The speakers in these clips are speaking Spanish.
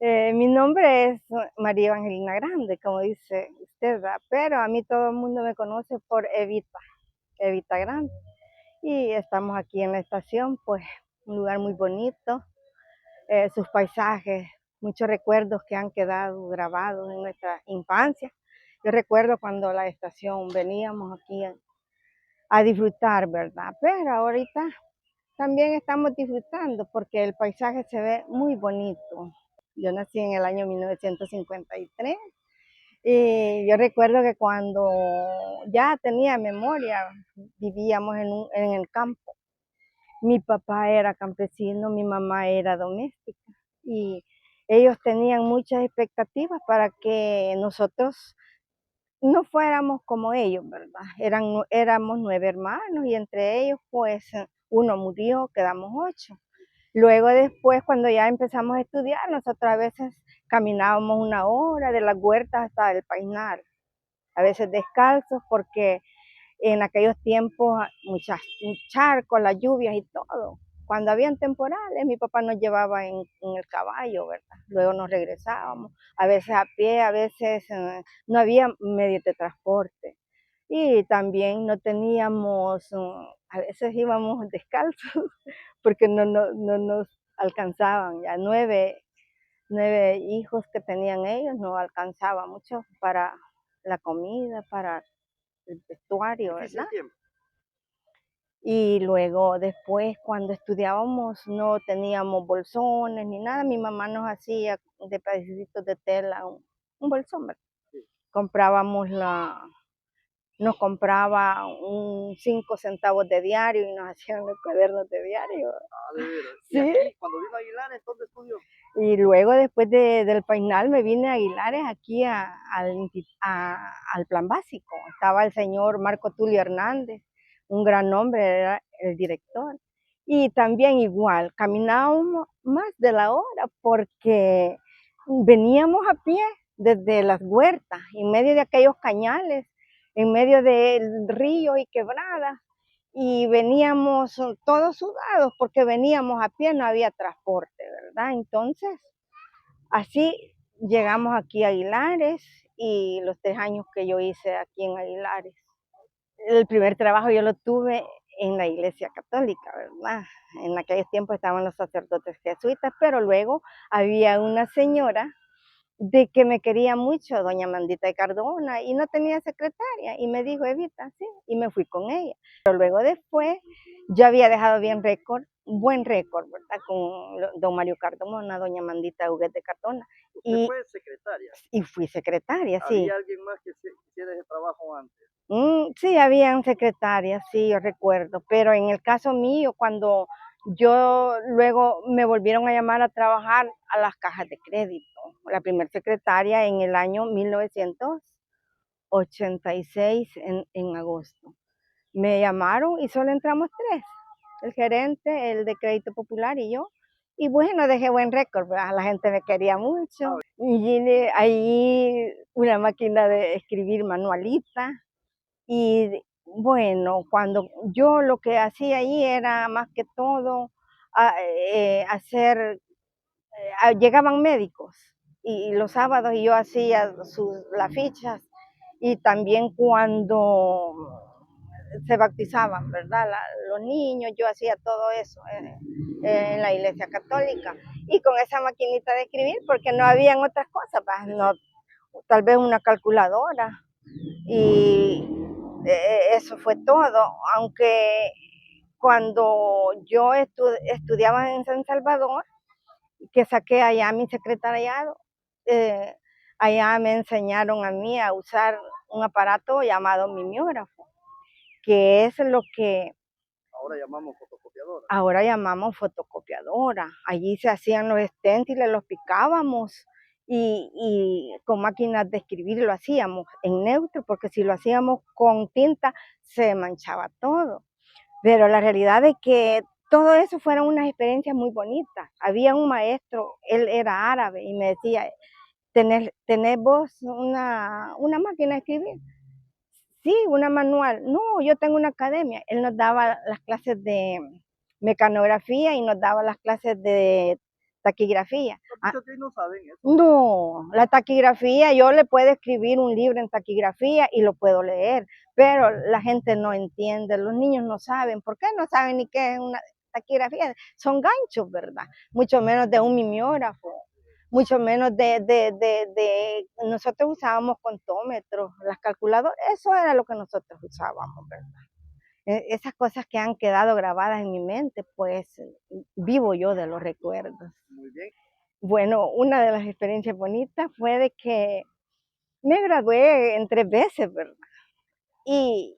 Mi nombre es María Evangelina Grande, como dice usted, ¿verdad? Pero a mí todo el mundo me conoce por Evita, Evita Grande. Y estamos aquí en la estación, pues un lugar muy bonito, sus paisajes, muchos recuerdos que han quedado grabados en nuestra infancia. Yo recuerdo cuando a la estación veníamos aquí a disfrutar, ¿verdad? Pero ahorita también estamos disfrutando porque el paisaje se ve muy bonito. Yo nací en el año 1953 y yo recuerdo que cuando ya tenía memoria vivíamos en el campo. Mi papá era campesino, mi mamá era doméstica y ellos tenían muchas expectativas para que nosotros no fuéramos como ellos, ¿verdad? Éramos 9 hermanos y entre ellos pues uno murió, quedamos 8. Luego después, cuando ya empezamos a estudiar, nosotros a veces caminábamos 1 hora de las huertas hasta el Painar, a veces descalzos porque en aquellos tiempos muchas charcos, las lluvias y todo. Cuando habían temporales, mi papá nos llevaba en el caballo, ¿verdad? Luego nos regresábamos, a veces a pie, a veces no había medios de transporte. Y también no teníamos, a veces íbamos descalzos porque no nos alcanzaban. Ya 9 hijos que tenían ellos no alcanzaba mucho para la comida, para el vestuario, ¿verdad? Y luego después cuando estudiábamos no teníamos bolsones ni nada, mi mamá nos hacía de pedacitos de tela un bolsón, ¿verdad? Comprábamos nos compraba 5 centavos de diario y nos hacían los cuadernos de diario. Ah, de veras. Sí. ¿Y aquí, cuando vino a Aguilares, dónde estudió? Y luego después del Painal me vine a Aguilares aquí al plan básico. Estaba el señor Marco Tulio Hernández, un gran hombre, era el director. Y también igual, caminábamos más de la hora porque veníamos a pie desde las huertas, en medio de aquellos cañales, en medio del río y quebradas. Y veníamos todos sudados porque veníamos a pie, no había transporte, ¿verdad? Entonces, así llegamos aquí a Aguilares y los 3 años que yo hice aquí en Aguilares. El primer trabajo yo lo tuve en la iglesia católica, ¿verdad? En aquellos tiempos estaban los sacerdotes jesuitas, pero luego había una señora de que me quería mucho, doña Mandita de Cardona, y no tenía secretaria, y me dijo, Evita, sí, y me fui con ella. Pero luego después, yo había dejado bien récord, buen récord, ¿verdad? Con don Mario Cardona, doña Mandita Huguet de Cardona. ¿Usted fue secretaria? Y fui secretaria, sí. ¿Había alguien más que hiciera ese trabajo antes? Sí, habían secretarias, sí, yo recuerdo, pero en el caso mío, cuando yo luego me volvieron a llamar a trabajar a las cajas de crédito, la primer secretaria en el año 1986, en agosto. Me llamaron y solo entramos 3, el gerente, el de Crédito Popular y yo. Y bueno, dejé buen récord, ¿verdad? La gente me quería mucho. Y ahí una máquina de escribir manualita, y bueno, cuando yo lo que hacía ahí era más que todo hacer, llegaban médicos y los sábados yo hacía las fichas y también cuando se bautizaban, ¿verdad? Los niños, yo hacía todo eso en la iglesia católica y con esa maquinita de escribir porque no habían otras cosas, no, tal vez una calculadora y eso fue todo, aunque cuando yo estudiaba en San Salvador, que saqué allá mi secretariado, eh, allá me enseñaron a mí a usar un aparato llamado mimeógrafo, que es lo que ahora llamamos fotocopiadora. Ahora llamamos fotocopiadora. Allí se hacían los esténciles, los picábamos y con máquinas de escribir lo hacíamos en neutro, porque si lo hacíamos con tinta se manchaba todo. Pero la realidad es que todo eso fueron unas experiencias muy bonitas. Había un maestro, él era árabe y me decía, ¿tenés vos una máquina de escribir? Sí, una manual. No, yo tengo una academia. Él nos daba las clases de mecanografía y nos daba las clases de taquigrafía. Los muchachos de hoy no saben eso. No, la taquigrafía, yo le puedo escribir un libro en taquigrafía y lo puedo leer, pero la gente no entiende, los niños no saben. ¿Por qué no saben ni qué es una taquigrafía? Son ganchos, ¿verdad? Mucho menos de un mimeógrafo, mucho menos nosotros usábamos contómetros, las calculadoras, eso era lo que nosotros usábamos, ¿verdad? Esas cosas que han quedado grabadas en mi mente, pues vivo yo de los recuerdos. Muy bien. Bueno, una de las experiencias bonitas fue de que me gradué en 3 veces, ¿verdad? Y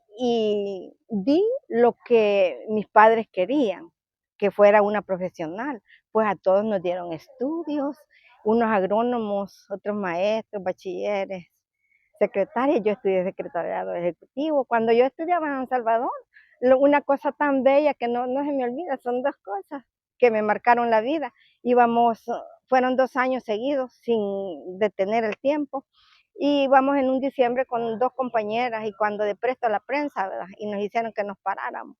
di lo que mis padres querían, que fuera una profesional. Pues a todos nos dieron estudios, unos agrónomos, otros maestros, bachilleres, secretarias. Yo estudié secretariado ejecutivo. Cuando yo estudiaba en San Salvador, una cosa tan bella que no se me olvida, son 2 cosas que me marcaron la vida. Fueron 2 años seguidos sin detener el tiempo. Y íbamos en un diciembre con 2 compañeras y cuando de presto a la prensa, ¿verdad? Y nos hicieron que nos paráramos.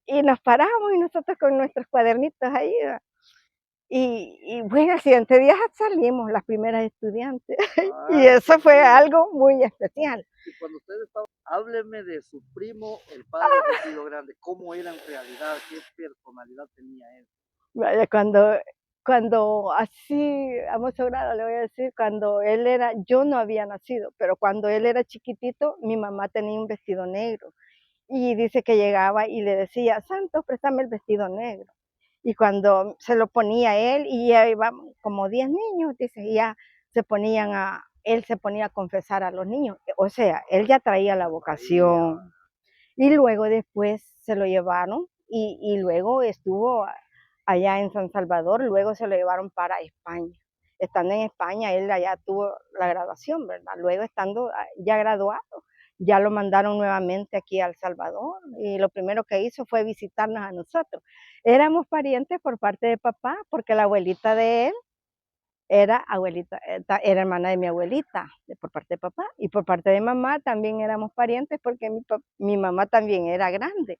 Y nos paramos y nosotros con nuestros cuadernitos ahí, ¿verdad? Y bueno, al siguiente día salimos las primeras estudiantes. Y eso fue algo muy especial. Y cuando ustedes estaban, hábleme de su primo, el padre vestido grande. ¿Cómo era en realidad? ¿Qué personalidad tenía él? Vaya, cuando así, a mozo grado le voy a decir, yo no había nacido, pero cuando él era chiquitito, mi mamá tenía un vestido negro. Y dice que llegaba y le decía, Santos, préstame el vestido negro. Y cuando se lo ponía él, y ya iban como 10 niños, dice, y ya él se ponía a confesar a los niños. O sea, él ya traía la vocación. Y luego después se lo llevaron y luego estuvo allá en San Salvador, luego se lo llevaron para España. Estando en España, él allá tuvo la graduación, ¿verdad? Luego estando ya graduado, ya lo mandaron nuevamente aquí a El Salvador y lo primero que hizo fue visitarnos a nosotros. Éramos parientes por parte de papá, porque la abuelita de él era hermana de mi abuelita, por parte de papá, y por parte de mamá también éramos parientes porque mi mamá también era grande.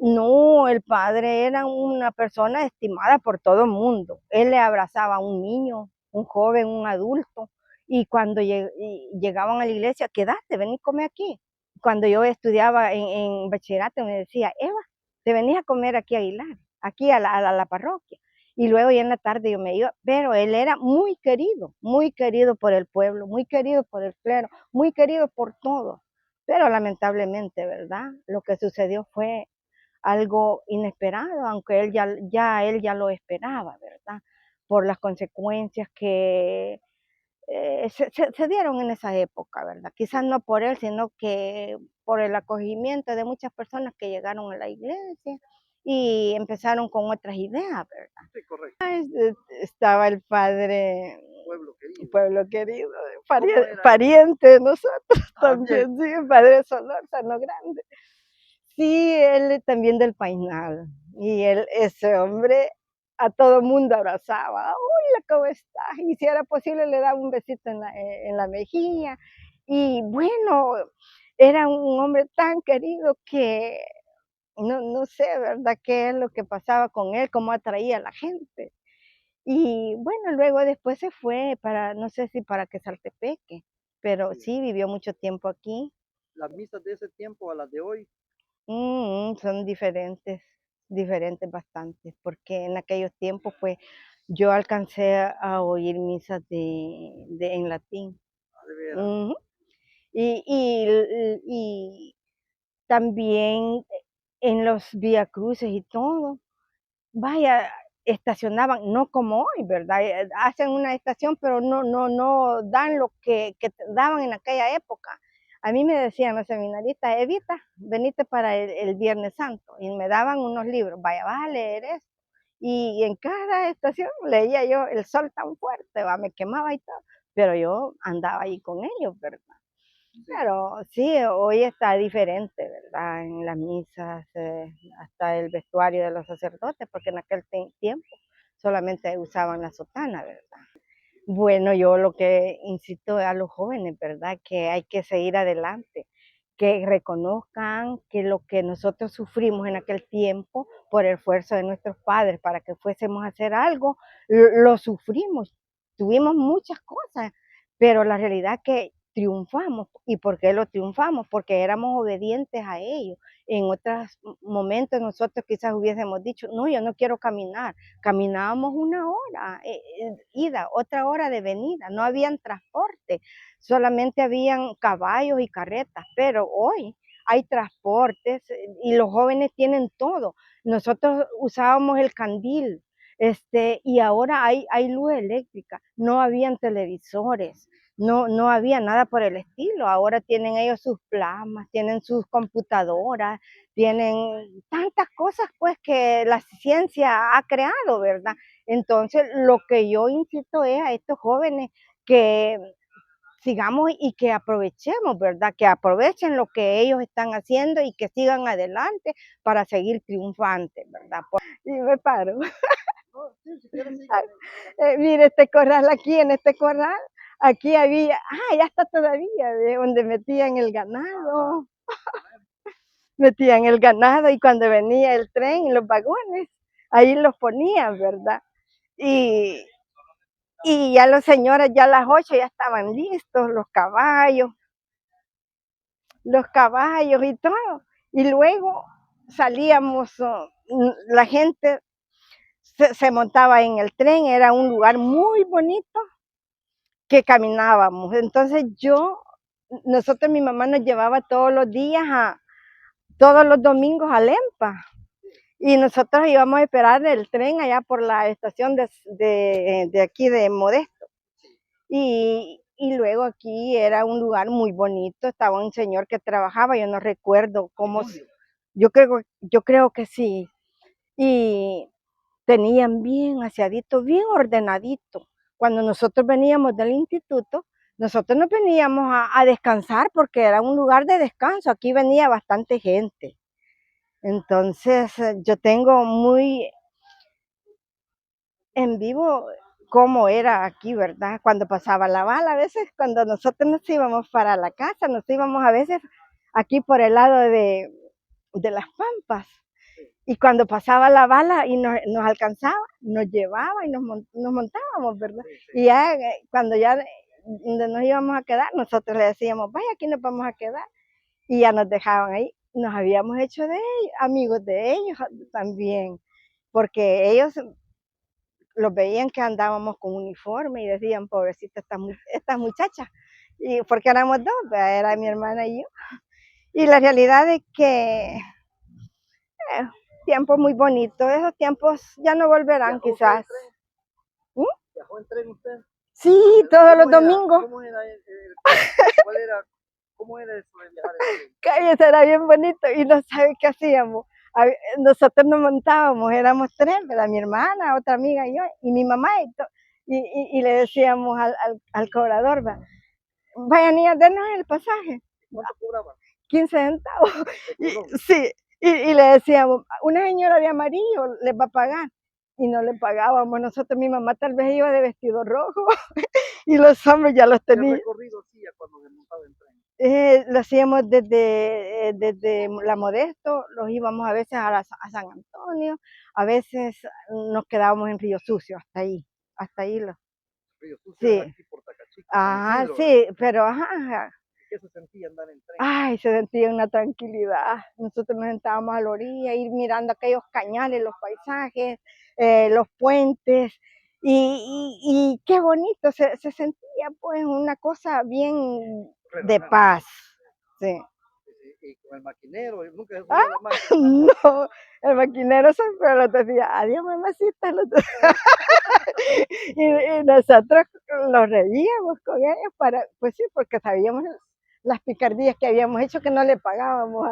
No, el padre era una persona estimada por todo el mundo. Él le abrazaba a un niño, un joven, un adulto, y cuando llegaban a la iglesia, quédate, ven y come aquí. Cuando yo estudiaba en bachillerato me decía, Eva, te venís a comer aquí a Aguilar, aquí a la parroquia. Y luego ya en la tarde yo me iba, pero él era muy querido por el pueblo, muy querido por el clero, muy querido por todo. Pero lamentablemente, ¿verdad? Lo que sucedió fue algo inesperado, aunque él ya lo esperaba, ¿verdad? Por las consecuencias que se dieron en esa época, ¿verdad? Quizás no por él, sino que por el acogimiento de muchas personas que llegaron a la iglesia y empezaron con otras ideas, ¿verdad? Sí, correcto. Estaba el padre, Pueblo querido. pariente de nosotros También. también, sí, el padre Solórzano Grande. Sí, él también del Painal. Y ese hombre a todo mundo abrazaba. Hola, ¿cómo estás? Y si era posible le daba un besito en la mejilla. Y bueno, era un hombre tan querido que no sé, ¿verdad? ¿Qué es lo que pasaba con él? ¿Cómo atraía a la gente? Y bueno, luego después se fue no sé si para Quesaltepeque, pero sí vivió mucho tiempo aquí. Las misas de ese tiempo a las de hoy. Son diferentes bastante, porque en aquellos tiempos, pues, yo alcancé a oír misas en latín. De veras. Ujú. Y también en los viacruces y todo, vaya, estacionaban, no como hoy, ¿verdad? Hacen una estación, pero no dan lo que daban en aquella época. A mí me decían los seminaristas, Evita, venite para el Viernes Santo, y me daban unos libros, vaya, vas a leer esto. Y en cada estación leía yo El sol tan fuerte, va, me quemaba y todo, pero yo andaba ahí con ellos, ¿verdad? Pero sí, hoy está diferente, ¿verdad? En las misas, hasta el vestuario de los sacerdotes, porque en aquel tiempo solamente usaban la sotana, ¿verdad? Bueno, yo lo que incito a los jóvenes, ¿verdad? Que hay que seguir adelante, que reconozcan que lo que nosotros sufrimos en aquel tiempo por el esfuerzo de nuestros padres para que fuésemos a hacer algo, lo sufrimos, tuvimos muchas cosas, pero la realidad es que triunfamos. ¿Y por qué lo triunfamos? Porque éramos obedientes a ellos. En otros momentos nosotros quizás hubiésemos dicho, no, yo no quiero caminar. Caminábamos una hora, ida, otra hora de venida, no habían transporte, solamente habían caballos y carretas, pero hoy hay transportes y los jóvenes tienen todo. Nosotros usábamos el candil, y ahora hay luz eléctrica, no habían televisores, no había nada por el estilo. Ahora tienen ellos sus plasmas, tienen sus computadoras, tienen tantas cosas pues que la ciencia ha creado, ¿verdad? Entonces, lo que yo insisto es a estos jóvenes que sigamos y que aprovechemos, ¿verdad? Que aprovechen lo que ellos están haciendo y que sigan adelante para seguir triunfantes, ¿verdad? Y me paro. No, sí, si quieres, sí. Mire, este corral aquí, en este corral, aquí había, ya está todavía, ¿ve? Donde metían el ganado, y cuando venía el tren, los vagones, ahí los ponían, ¿verdad? Y, y ya los señores, ya a las 8 ya estaban listos, los caballos y todo. Y luego salíamos, la gente se montaba en el tren, era un lugar muy bonito que caminábamos. Entonces nosotros, mi mamá nos llevaba todos los días, todos los domingos a Lempa. Y nosotros íbamos a esperar el tren allá por la estación de aquí de Modesto. Y luego aquí era un lugar muy bonito, estaba un señor que trabajaba, yo no recuerdo cómo, yo creo que sí. Y tenían bien aseadito, bien ordenadito. Cuando nosotros veníamos del instituto, nosotros nos veníamos a descansar porque era un lugar de descanso, aquí venía bastante gente. Entonces, yo tengo muy en vivo cómo era aquí, ¿verdad? Cuando pasaba la bala, a veces cuando nosotros nos íbamos para la casa, nos íbamos a veces aquí por el lado de las Pampas. Y cuando pasaba la bala y nos alcanzaba, nos llevaba y nos montábamos, ¿verdad? Y ya cuando ya donde nos íbamos a quedar, nosotros le decíamos, vaya, aquí nos vamos a quedar. Y ya nos dejaban ahí. Nos habíamos hecho de ellos, amigos de ellos también, porque ellos los veían que andábamos con uniforme y decían, pobrecita estas muchachas. Y porque éramos dos, era mi hermana y yo. Y la realidad es que tiempos muy bonitos, esos tiempos ya no volverán quizás. ¿Viajó en tren usted? Sí, todos los domingos. ¿Cómo era cómo era eso de viajar en tren? Eso era bien bonito y no sabe qué hacíamos. Nosotros nos montábamos, éramos tres, ¿verdad? Mi hermana, otra amiga y yo, y mi mamá, y le decíamos al cobrador, vaya niña, denos el pasaje. ¿Cuánto cobraban? 15 centavos. Sí, y le decíamos, una señora de amarillo les va a pagar. Y no le pagábamos. Nosotros, mi mamá tal vez iba de vestido rojo y los hombres ya los tenían. ¿Qué recorrido hacía cuando se montaba en tren? Lo hacíamos desde la Modesto, los íbamos a veces a San Antonio, a veces nos quedábamos en Río Sucio, hasta ahí Río Sucio, sí. Aquí por Tacachica, Ajá, sí, pero ajá. ¿Qué se sentía andar en tren? Ay, se sentía una tranquilidad. Nosotros nos sentábamos a la orilla, ir mirando aquellos cañales, los paisajes, los puentes, y qué bonito, se sentía pues una cosa bien de paz. Sí. Y con el maquinero, nunca se subió Ah, la máquina. no, el maquinero siempre nos decía, adiós mamacita. Y nosotros los reíamos con ellos pues sí, porque sabíamos las picardías que habíamos hecho que no le pagábamos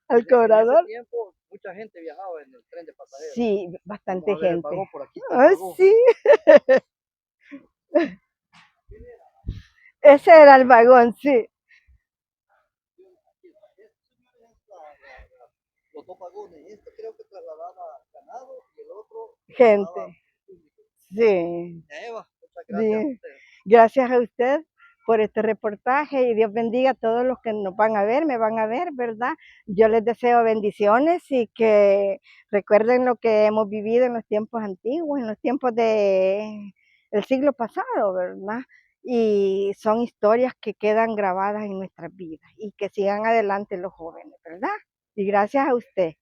al cobrador. En ese tiempo mucha gente viajaba en el tren de pasajeros. Sí, bastante gente. El vagón por aquí está el vagón. Sí. Ese era el vagón, sí. Los dos vagones, este creo que trasladaba ganado y el otro gente. Sí. Eva, muchas gracias a usted. Gracias a usted por este reportaje y Dios bendiga a todos los que nos van a ver, me van a ver, ¿verdad? Yo les deseo bendiciones y que recuerden lo que hemos vivido en los tiempos antiguos, en los tiempos del siglo pasado, ¿verdad? Y son historias que quedan grabadas en nuestras vidas y que sigan adelante los jóvenes, ¿verdad? Y gracias a usted.